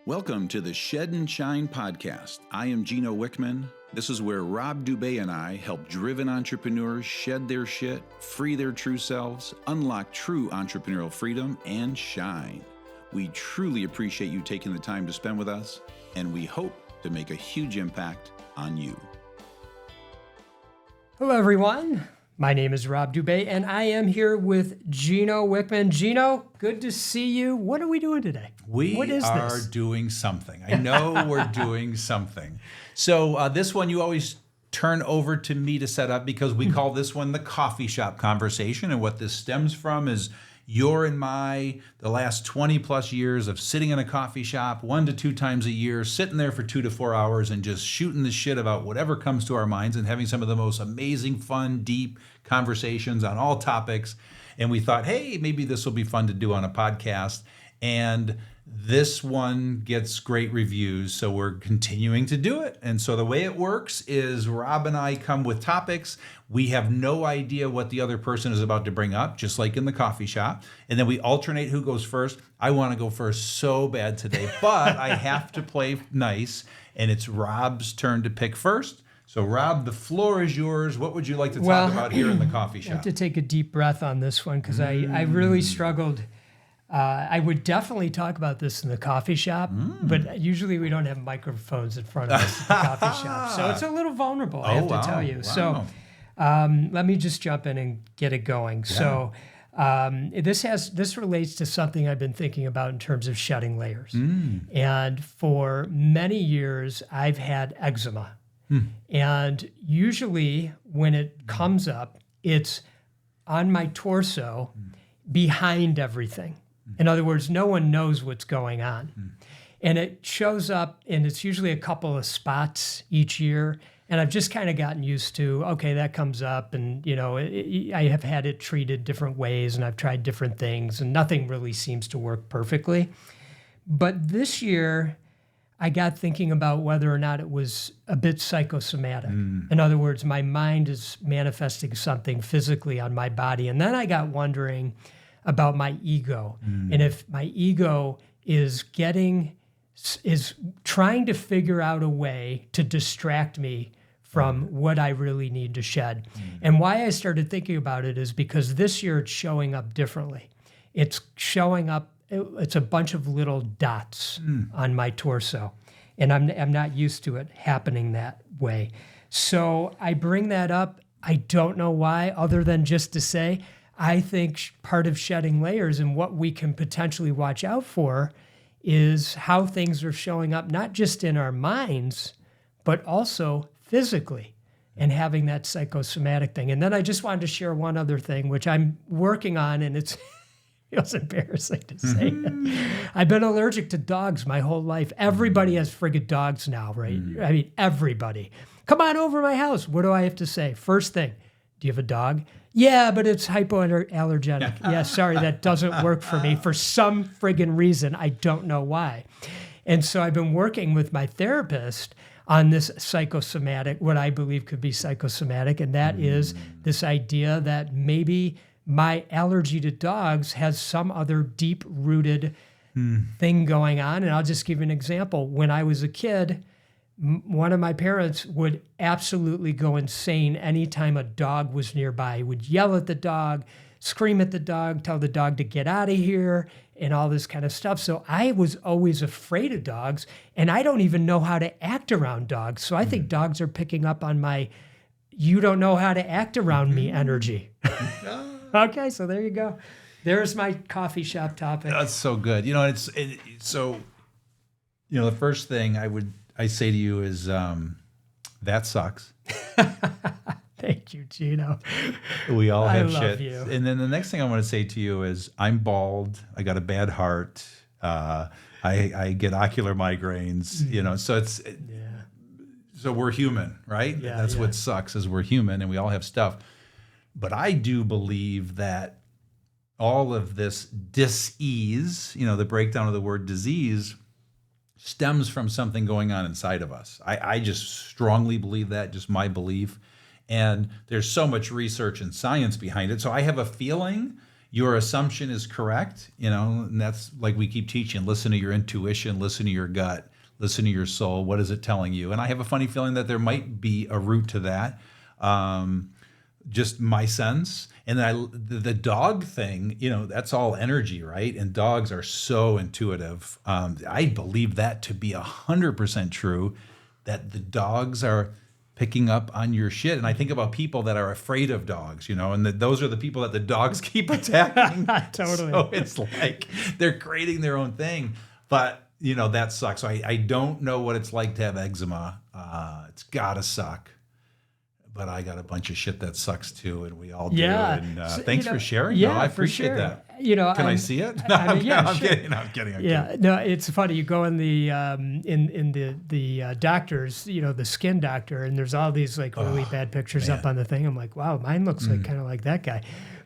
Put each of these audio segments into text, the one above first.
Welcome to the Shed and Shine podcast. I am Gino Wickman. This is where Rob Dube and I help driven entrepreneurs shed their shit, free their true selves, unlock true entrepreneurial freedom, and shine. We truly appreciate you taking the time to spend with us, and we hope to make a huge impact on you. Hello, everyone. My name is Rob Dube, and I am here with Gino Wickman. Gino, good to see you. What are we doing today? What is this? Doing something. I know we're doing something. So this one you always turn over to me to set up because we call this one the coffee shop conversation. And what this stems from is your and the last 20 plus years of sitting in a coffee shop 1 to 2 times a year, sitting there for 2 to 4 hours and just shooting the shit about whatever comes to our minds and having some of the most amazing, fun, deep conversations on all topics. And we thought, hey, maybe this will be fun to do on a podcast. And this one gets great reviews, so we're continuing to do it. And so the way it works is Rob and I come with topics. We have no idea what the other person is about to bring up, just like in the coffee shop. And then we alternate who goes first. I want to go first so bad today, but I have to play nice, and it's Rob's turn to pick first. So Rob, the floor is yours. What would you like to talk about here in the coffee shop? I have to take a deep breath on this one because I really struggled. I would definitely talk about this in the coffee shop, but usually we don't have microphones in front of us at the coffee shop. So it's a little vulnerable, I have to tell you. Wow. So let me just jump in and get it going. Yeah. So this relates to something I've been thinking about in terms of shedding layers. And for many years, I've had eczema. And usually when it comes up, it's on my torso behind everything. In other words, no one knows what's going on. And it shows up, and it's usually a couple of spots each year. And I've just kind of gotten used to, okay, that comes up. And, you know, I have had it treated different ways, and I've tried different things, and nothing really seems to work perfectly. But this year, I got thinking about whether or not it was a bit psychosomatic. In other words, my mind is manifesting something physically on my body. And then I got wondering about my ego. And if my ego is trying to figure out a way to distract me from what I really need to shed. And why I started thinking about it is because this year it's showing up differently. It's showing up, it's a bunch of little dots on my torso. And I'm not used to it happening that way. So I bring that up. I don't know why, other than just to say, I think part of shedding layers and what we can potentially watch out for is how things are showing up, not just in our minds, but also physically, and having that psychosomatic thing. And then I just wanted to share one other thing, which I'm working on, and it feels embarrassing to say it. I've been allergic to dogs my whole life. Everybody has friggin' dogs now, right? I mean, everybody. Come on over to my house. What do I have to say? First thing, do you have a dog? Yeah, but it's hypoallergenic. Yeah, sorry, that doesn't work for me for some friggin' reason. I don't know why. And so I've been working with my therapist on this psychosomatic, what I believe could be psychosomatic, and that is this idea that maybe my allergy to dogs has some other deep-rooted thing going on. And I'll just give you an example. When I was a kid, one of my parents would absolutely go insane anytime a dog was nearby. He would yell at the dog, scream at the dog, tell the dog to get out of here, and all this kind of stuff. So I was always afraid of dogs, and I don't even know how to act around dogs. So I think dogs are picking up on my you don't know how to act around me energy. Okay, so there you go. There's my coffee shop topic. That's so good. You know, the first thing I say to you is, that sucks. Thank you, Gino. We all have shit. I love you. And then the next thing I want to say to you is, I'm bald. I got a bad heart. I get ocular migraines. You know, so so we're human, right? Yeah, That's what sucks is we're human and we all have stuff. But I do believe that all of this dis-ease, you know, the breakdown of the word disease, stems from something going on inside of us. I just strongly believe that, just my belief. And there's so much research and science behind it. So I have a feeling, your assumption is correct, and that's like we keep teaching, listen to your intuition, listen to your gut, listen to your soul. What is it telling you? And I have a funny feeling that there might be a root to that. Just my sense. And then the dog thing, that's all energy, right? And dogs are so intuitive. I believe that to be 100% true, that the dogs are picking up on your shit. And I think about people that are afraid of dogs, and those are the people that the dogs keep attacking. Totally. So it's like they're creating their own thing. But, that sucks. So I don't know what it's like to have eczema. It's gotta suck. But I got a bunch of shit that sucks too, and we all do. Yeah. And So, thanks for sharing. Yeah, no, I appreciate for sure. that. Can I see it? No, I'm sure. kidding. I'm kidding. Yeah, no, it's funny. You go in the doctors, the skin doctor, and there's all these like really bad pictures up on the thing. I'm like, wow, mine looks like kind of like that guy.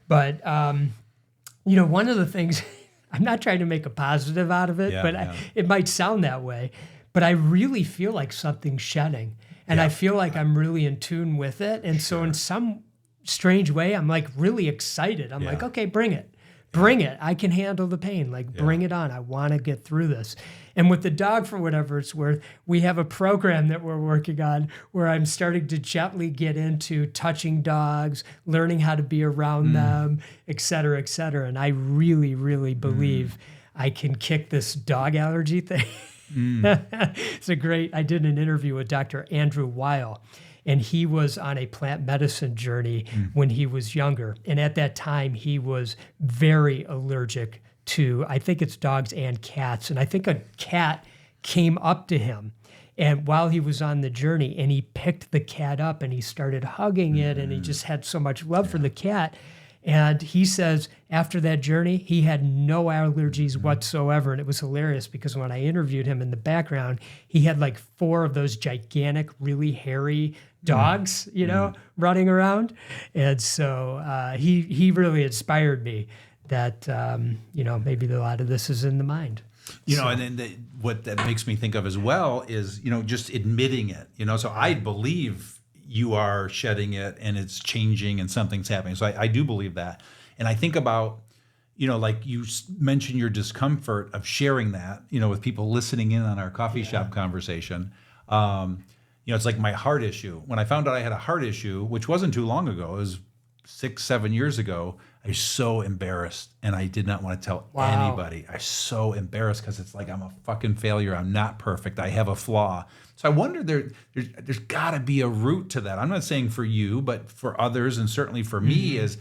But one of the things, I'm not trying to make a positive out of it, it might sound that way, but I really feel like something's shedding. And I feel like I'm really in tune with it. And so in some strange way, I'm like really excited. I'm like, okay, bring it. Bring it. I can handle the pain. Like, bring it on. I want to get through this. And with the dog, for whatever it's worth, we have a program that we're working on where I'm starting to gently get into touching dogs, learning how to be around them, et cetera, et cetera. And I really, really believe I can kick this dog allergy thing. I did an interview with Dr. Andrew Weil, and he was on a plant medicine journey when he was younger. And at that time, he was very allergic to, I think it's dogs and cats. And I think a cat came up to him and while he was on the journey, and he picked the cat up and he started hugging it, and he just had so much love for the cat. And he says after that journey, he had no allergies whatsoever. And it was hilarious because when I interviewed him in the background, he had like 4 of those gigantic, really hairy dogs, running around. And so he really inspired me that, maybe a lot of this is in the mind. And then what that makes me think of as well is, just admitting it, so I believe you are shedding it and it's changing and something's happening. So I do believe that. And I think about, like you mentioned your discomfort of sharing that, with people listening in on our coffee shop conversation. It's like my heart issue. When I found out I had a heart issue, which wasn't too long ago, it was 6-7 years ago, I was so embarrassed and I did not want to tell anybody. I was so embarrassed because it's like I'm a fucking failure. I'm not perfect. I have a flaw. So I wonder there's got to be a root to that. I'm not saying for you, but for others, and certainly for me, is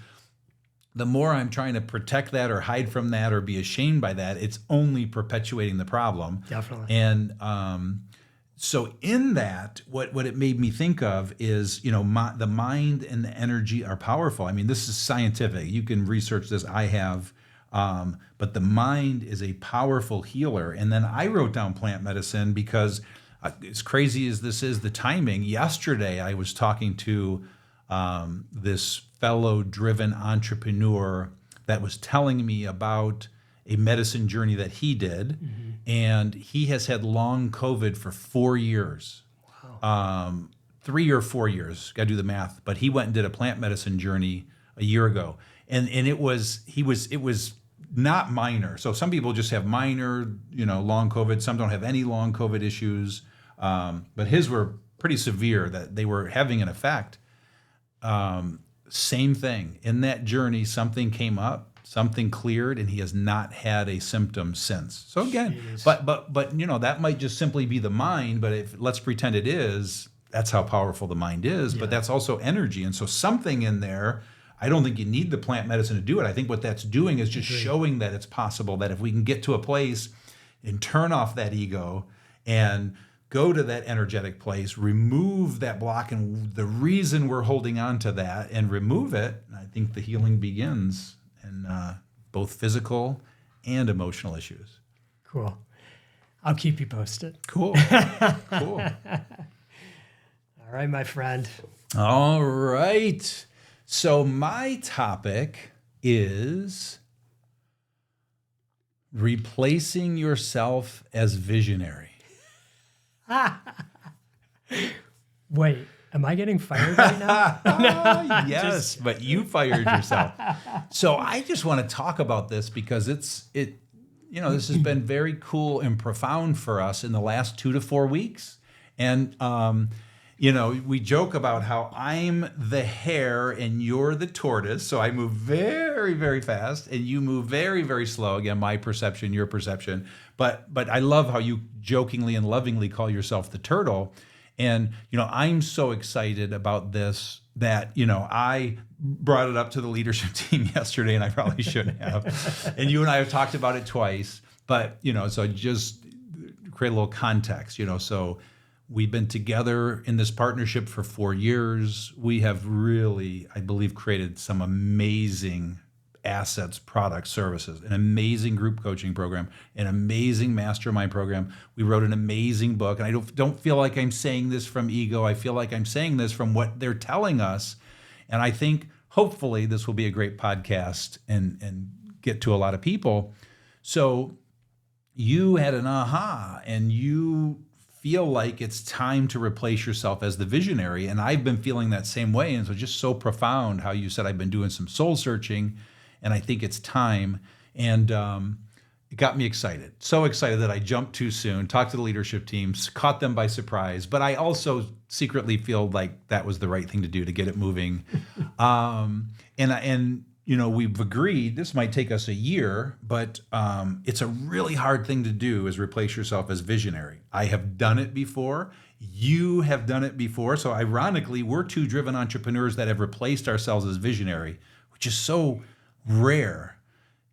the more I'm trying to protect that or hide from that or be ashamed by that, it's only perpetuating the problem. Definitely. And so in that, what it made me think of is, the mind and the energy are powerful. I mean, this is scientific. You can research this. I have. But the mind is a powerful healer. And then I wrote down plant medicine because as crazy as this is, the timing, yesterday I was talking to this fellow driven entrepreneur that was telling me about a medicine journey that he did. And he has had long COVID for 4 years. Wow. 3 or 4 years, got to do the math. But he went and did a plant medicine journey a year ago. And it was not minor. So some people just have minor, long COVID. Some don't have any long COVID issues. But his were pretty severe, that they were having an effect. Same thing. In that journey, something came up, something cleared, and he has not had a symptom since. So again, but that might just simply be the mind. But if let's pretend it is, that's how powerful the mind is. Yeah. But that's also energy. And so something in there. I don't think you need the plant medicine to do it. I think what that's doing is just showing that it's possible, that if we can get to a place and turn off that ego and go to that energetic place, remove that block and the reason we're holding on to that and remove it, I think the healing begins in both physical and emotional issues. Cool. I'll keep you posted. Cool. Cool. All right, my friend. All right. So my topic is replacing yourself as visionary. Wait, Am I getting fired right now? Yes, but you fired yourself. So I just want to talk about this because this has been very cool and profound for us in the last 2 to 4 weeks. And, we joke about how I'm the hare and you're the tortoise. So I move very, very fast and you move very, very slow. Again, my perception, your perception. But I love how you jokingly and lovingly call yourself the turtle. And, I'm so excited about this that, I brought it up to the leadership team yesterday, and I probably shouldn't have. And you and I have talked about it twice. But, so just create a little context, so we've been together in this partnership for 4 years. We have really, I believe, created some amazing assets, products, services, an amazing group coaching program, an amazing mastermind program. We wrote an amazing book. And I don't feel like I'm saying this from ego. I feel like I'm saying this from what they're telling us. And I think hopefully this will be a great podcast and get to a lot of people. So you had an aha and you feel like it's time to replace yourself as the visionary. And I've been feeling that same way. And so just so profound how you said I've been doing some soul searching and I think it's time. And it got me excited. So excited that I jumped too soon, talked to the leadership teams, caught them by surprise. But I also secretly feel like that was the right thing to do to get it moving. We've agreed this might take us a year, but it's a really hard thing to do is replace yourself as visionary. I have done it before. You have done it before. So ironically, we're two driven entrepreneurs that have replaced ourselves as visionary, which is so rare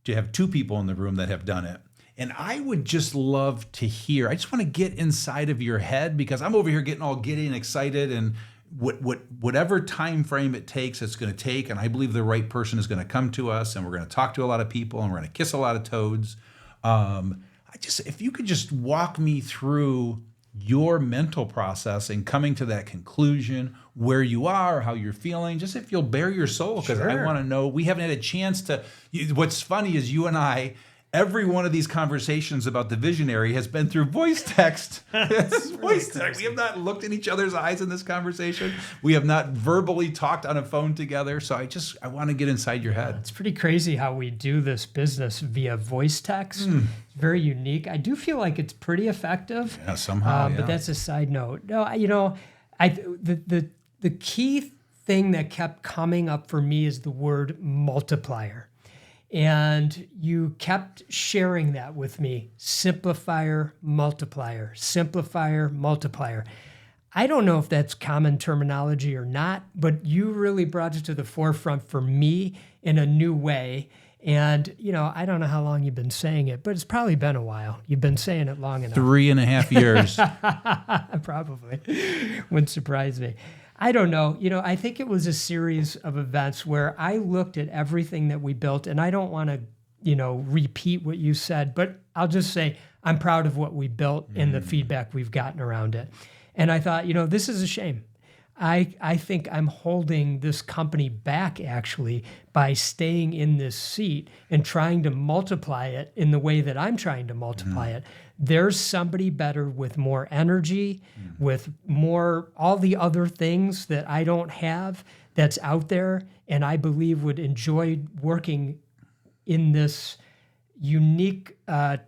to have two people in the room that have done it. And I would just love to hear, I just want to get inside of your head because I'm over here getting all giddy and excited and whatever time frame it takes, it's going to take. And I believe the right person is going to come to us and we're going to talk to a lot of people and we're going to kiss a lot of toads. If you could just walk me through your mental process and coming to that conclusion, where you are, how you're feeling, just if you'll bare your soul, because I want to know. We haven't had a chance to. What's funny is you and I, every one of these conversations about the visionary has been through voice text. Voice text. We have not looked in each other's eyes in this conversation. We have not verbally talked on a phone together. So I want to get inside your head. It's pretty crazy how we do this business via voice text. It's very unique. I do feel like it's pretty effective. Yeah, somehow. But that's a side note. No, the key thing that kept coming up for me is the word multiplier. And you kept sharing that with me. Simplifier, multiplier, simplifier, multiplier. I don't know if that's common terminology or not, but you really brought it to the forefront for me in a new way. And, I don't know how long you've been saying it, but it's probably been a while. You've been saying it long enough. 3.5 years. Probably. Wouldn't surprise me. I don't know. I think it was a series of events where I looked at everything that we built, and I don't want to, repeat what you said, but I'll just say I'm proud of what we built and the feedback we've gotten around it. And I thought, this is a shame. I think I'm holding this company back actually by staying in this seat and trying to multiply it in the way that I'm trying to multiply it. There's somebody better with more energy, with more, all the other things that I don't have that's out there, and I believe would enjoy working in this unique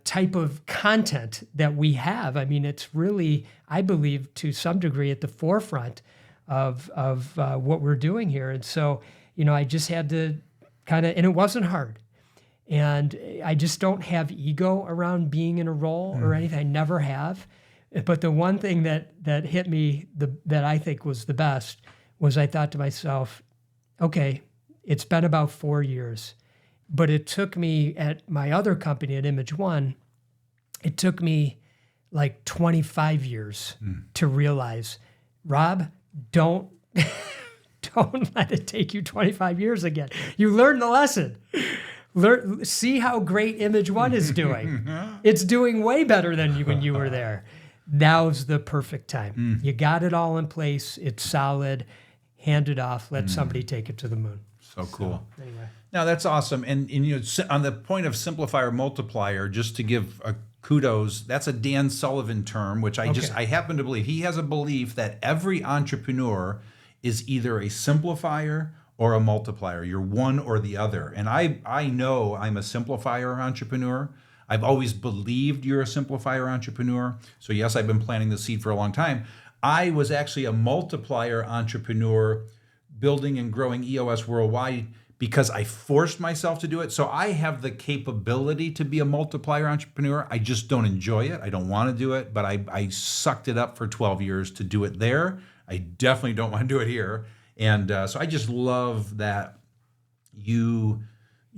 type of content that we have. I mean, it's really, I believe, to some degree at the forefront of what we're doing here. And so, I just had to and it wasn't hard. And I just don't have ego around being in a role or anything. I never have. But the one thing that hit me, that I think was the best, was I thought to myself, okay, it's been about 4 years. But it took me at my other company at Image One, it took me like 25 years to realize, Rob, don't let it take you 25 years again. You learned the lesson. See how great Image One is doing. It's doing way better than when you were there. Now's the perfect time. You got it all in place. It's solid. Hand it off. Let somebody take it to the moon. So cool. So, anyway. Now that's awesome. And on the point of simplifier multiplier, just to give a kudos. That's a Dan Sullivan term, which I happen to believe. He has a belief that every entrepreneur is either a simplifier or a multiplier. You're one or the other. And I know I'm a simplifier entrepreneur. I've always believed you're a simplifier entrepreneur. So yes, I've been planting the seed for a long time. I was actually a multiplier entrepreneur building and growing EOS worldwide because I forced myself to do it. So I have the capability to be a multiplier entrepreneur. I just don't enjoy it. I don't want to do it, but I sucked it up for 12 years to do it there. I definitely don't want to do it here. And so I just love that you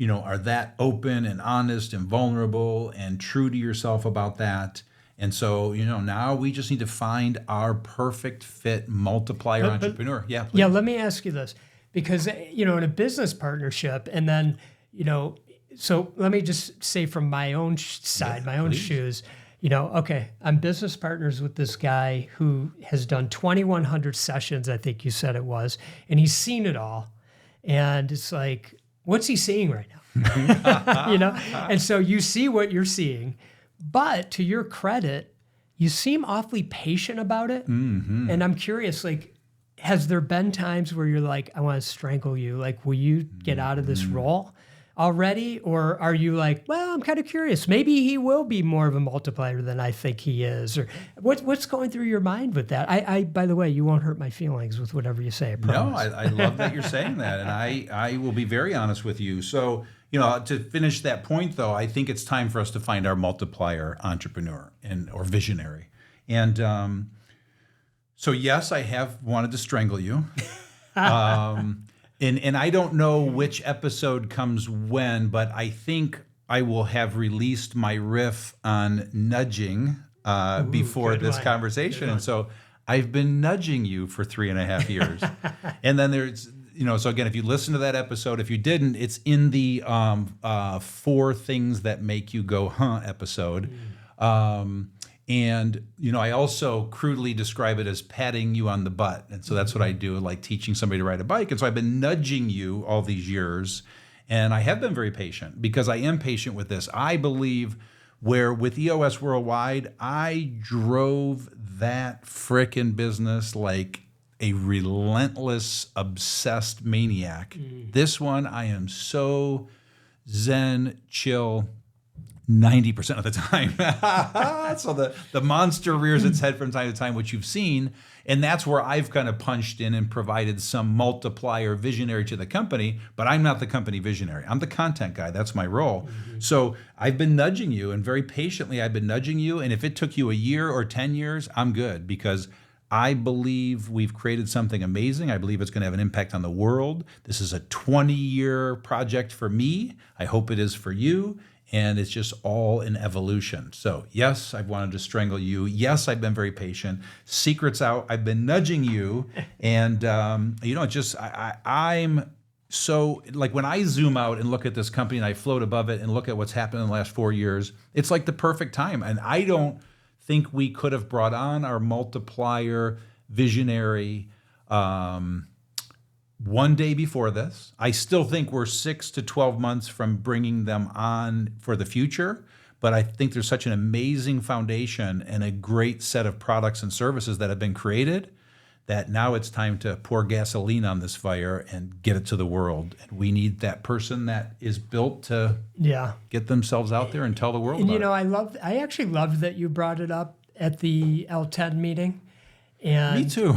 are that open and honest and vulnerable and true to yourself about that. And so, now we just need to find our perfect fit multiplier entrepreneur. Yeah, please. Yeah, let me ask you this. Because, in a business partnership, and then, so let me just say from my own side, my own shoes, okay, I'm business partners with this guy who has done 2,100 sessions, I think you said it was, and he's seen it all. And it's like, what's he seeing right now? And so you see what you're seeing, but to your credit, you seem awfully patient about it. Mm-hmm. And I'm curious, has there been times where you're like, I want to strangle you? Like, will you get out of this role already? Or are you like, well, I'm kind of curious. Maybe he will be more of a multiplier than I think he is. Or what's going through your mind with that? I by the way, you won't hurt my feelings with whatever you say. I promise. No, I love that you're saying that. And I will be very honest with you. So, to finish that point, though, I think it's time for us to find our multiplier entrepreneur or visionary. And so, yes, I have wanted to strangle you. And I don't know which episode comes when, but I think I will have released my riff on nudging before this conversation. And so I've been nudging you for 3.5 years. And then there's, so again, if you listen to that episode, if you didn't, it's in the 4 things that make you go, huh, episode. And, I also crudely describe it as patting you on the butt. And so that's what I do, like teaching somebody to ride a bike. And so I've been nudging you all these years. And I have been very patient because I am patient with this. I believe where with EOS Worldwide, I drove that frickin' business like a relentless, obsessed maniac. This one, I am so zen, chill, 90% of the time. So the monster rears its head from time to time, which you've seen. And that's where I've kind of punched in and provided some multiplier visionary to the company, but I'm not the company visionary. I'm the content guy. That's my role. Mm-hmm. So I've been nudging you, and very patiently I've been nudging you. And if it took you a year or 10 years, I'm good, because I believe we've created something amazing. I believe it's going to have an impact on the world. This is a 20-year project for me. I hope it is for you. And it's just all in evolution. So yes, I've wanted to strangle you. Yes, I've been very patient. Secret's out. I've been nudging you. And, I'm so, like, when I zoom out and look at this company and I float above it and look at what's happened in the last 4 years, it's like the perfect time. And I don't think we could have brought on our multiplier visionary one day before this. I still think we're 6 to 12 months from bringing them on for the future, but I think there's such an amazing foundation and a great set of products and services that have been created that now it's time to pour gasoline on this fire and get it to the world. And we need that person that is built to get themselves out there and tell the world about it. I actually loved that you brought it up at the L10 meeting. And me too.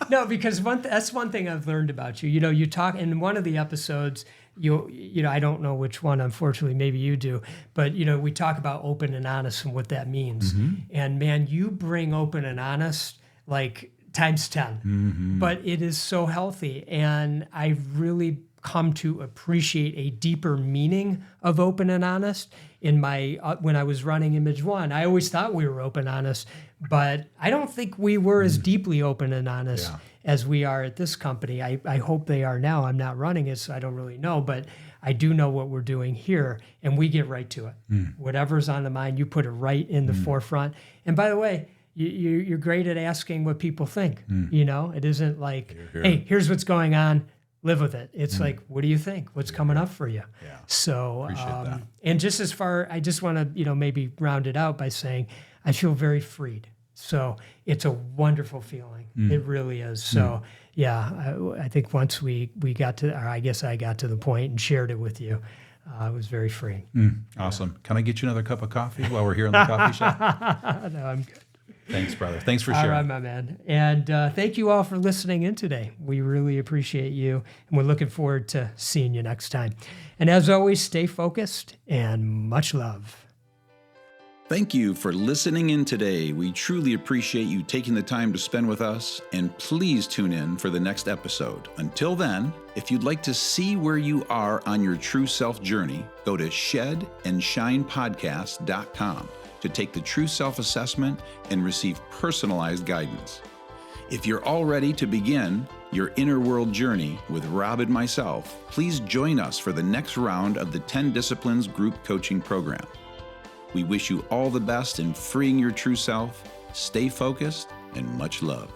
No, because that's one thing I've learned about you. You talk in one of the episodes. I don't know which one, unfortunately. Maybe you do, but we talk about open and honest and what that means. Mm-hmm. And man, you bring open and honest like times 10. Mm-hmm. But it is so healthy, and I've really come to appreciate a deeper meaning of open and honest. In my when I was running Image One, I always thought we were open and honest, but I don't think we were as deeply open and honest as we are at this company. I hope they are now. I'm not running it, so I don't really know, but I do know what we're doing here, and we get right to it. Whatever's on the mind, you put it right in the forefront. And by the way, you're great at asking what people think. It isn't like, hey, here's what's going on. live with it. It's like, what do you think? What's coming up for you? Yeah. So, Appreciate that. and just as far, I just want to, maybe round it out by saying, I feel very freed. So it's a wonderful feeling. It really is. So yeah, I think once we got to, or I guess I got to the point and shared it with you, it was very freeing. Awesome. Can I get you another cup of coffee while we're here in the coffee shop? No, I'm good. Thanks, brother. Thanks for All sharing. right, my man. And thank you all for listening in today. We really appreciate you. And we're looking forward to seeing you next time. And as always, stay focused and much love. Thank you for listening in today. We truly appreciate you taking the time to spend with us, and please tune in for the next episode. Until then, if you'd like to see where you are on your true self journey, go to shedandshinepodcast.com to take the true self assessment and receive personalized guidance. If you're all ready to begin your inner world journey with Rob and myself, please join us for the next round of the 10 Disciplines Group Coaching Program. We wish you all the best in freeing your true self. Stay focused and much love.